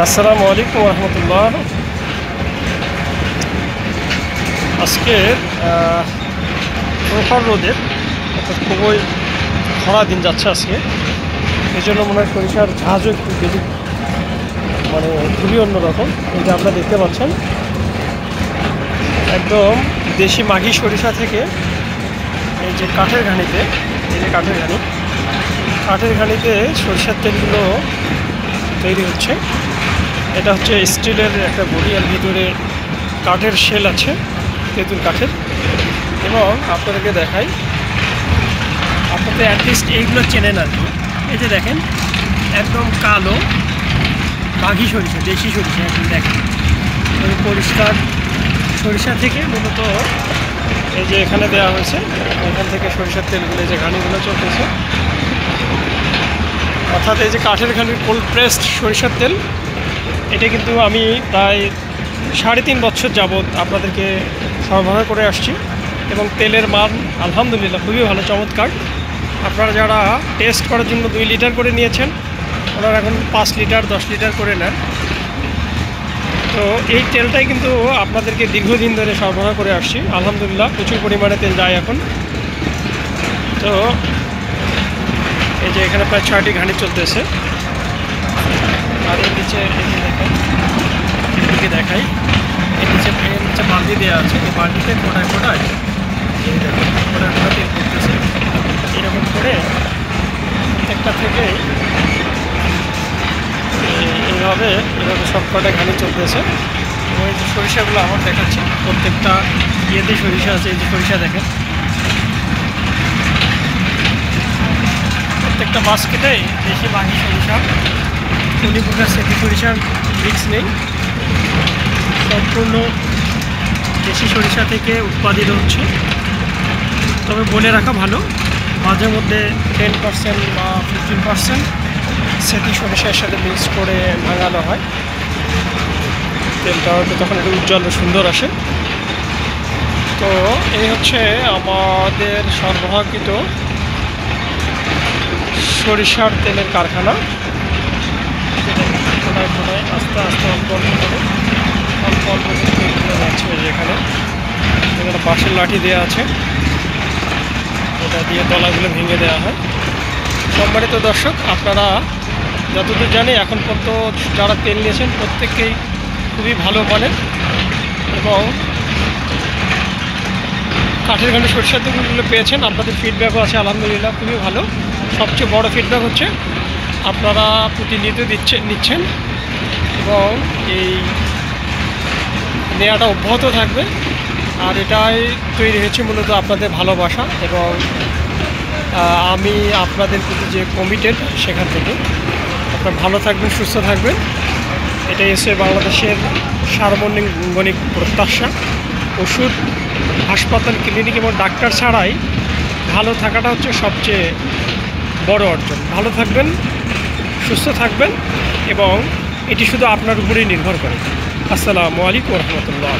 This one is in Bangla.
আসসালামু আলাইকুম রহমতুল্লাহ। আজকে প্রখর রোদের অর্থাৎ খুবই খরা দিন যাচ্ছে আজকে, এই জন্য মনে হয় সরিষার ঝাঁজও একটু বেশি, মানে খুবই অন্যরকম। এই যে আপনারা দেখতে পাচ্ছেন, একদম দেশি মাঘি সরিষা থেকে এই যে কাঠের ঘানিতে, এই যে কাঠের ঘানিতে সরিষার তেলগুলো তৈরি হচ্ছে। এটা হচ্ছে স্টিলের একটা বড়ি, আর ভিতরে কাঠের শেল আছে, তেঁতুল কাঠের। এবং আপনাদেরকে দেখাই, আপনাদের অ্যাটলিস্ট এইগুলো চেনেন আর কি। এই যে দেখেন, একদম কালো মাঘি সরিষা, দেশি সরিষা, একদম দেখেন পরিষ্কার সরিষা থেকে মূলত এই যে এখানে দেওয়া হয়েছে, এখান থেকে সরিষার তেলগুলো, যে ঘানিগুলো চলতেছে, অর্থাৎ এই যে কাঠের ঘানির কোল্ড প্রেসড সরিষার তেল, এটা কিন্তু আমি প্রায় 3.5 বছর যাবৎ আপনাদেরকে সরবরাহ করে আসছি। এবং তেলের মান আলহামদুলিল্লাহ খুবই ভালো, চমৎকার। আপনারা যারা টেস্ট করার জন্য 2 লিটার করে নিয়েছেন, ওনারা এখন 5 লিটার 10 লিটার করে নেন। তো এই তেলটাই কিন্তু আপনাদেরকে দীর্ঘদিন ধরে সরবরাহ করে আসছি, আলহামদুলিল্লাহ প্রচুর পরিমাণে তেল যায় এখন। তো এই যে এখানে প্রায় 6টি ঘানি চলতেছে। আর এর নিচে এই যে দেখেন, এদিকে দেখাই, এর নিচে বালতি দেওয়া আছে। এই বালতিতে কোটায় এই দেখুন কোটায় তেল করতেছে। এরকম করে প্রত্যেকটা থেকে এইভাবে সব কটা ঘানি চলতেছে। এবং এই যে সরিষাগুলো আমার দেখাচ্ছি, প্রত্যেকটা ইয়েতে সরিষা আছে। এই যে সরিষা দেখেন, প্রত্যেকটা বাস্কেটে দেশি মাঘি সরিষা, কোনো প্রকার সেটি সরিষার মিক্স নেই, সম্পূর্ণ দেশি সরিষা থেকে উৎপাদিত হচ্ছে। তবে বলে রাখা ভালো, মাঝে মধ্যে 10% বা 15% সেটি সরিষার সাথে মিক্স করে ভাঙানো হয়। তেলটা হয়তো তখন একটু উজ্জ্বল ও সুন্দর আসে। তো এই হচ্ছে আমাদের সরবরাহকৃত সরিষার তেলের কারখানা। কোনায় আস্তে আস্তে অল্প অল্প তেলগুলো যাচ্ছে। এখানে বাঁশের লাঠি দেওয়া আছে, এটা দিয়ে তলাগুলো ভেঙে দেওয়া হয়। সম্মানিত দর্শক, আপনারা যতদূর জানি এখন পর্যন্ত যারা তেল নিয়েছেন প্রত্যেককেই খুবই ভালো বলেন। এবং কাঠের ঘানি সরিষার তেলগুলো পেয়েছেন, আপনাদের ফিডব্যাকও আছে আলহামদুলিল্লাহ খুবই ভালো। সবচেয়ে বড় ফিডব্যাক হচ্ছে আপনারা প্রতিনিয়ত নিচ্ছেন এবং এই নেওয়াটা অব্যাহত থাকবে। আর এটাই তৈরি হয়েছে মূলত আপনাদের ভালোবাসা, এবং আমি আপনাদের প্রতি যে কমিটেড, সেখান থেকে আপনারা ভালো থাকবেন, সুস্থ থাকবেন, এটাই হচ্ছে বাংলাদেশের সার্বজনীন প্রত্যাশা। ওষুধ, হাসপাতাল, ক্লিনিক এবং ডাক্তার ছাড়াই ভালো থাকাটা হচ্ছে সবচেয়ে বড় অর্জন। ভালো থাকবেন, সুস্থ থাকবেন, এবং এটি শুধু আপনার উপরেই নির্ভর করে। আসসালামু আলাইকুম রহমতুল্লাহ।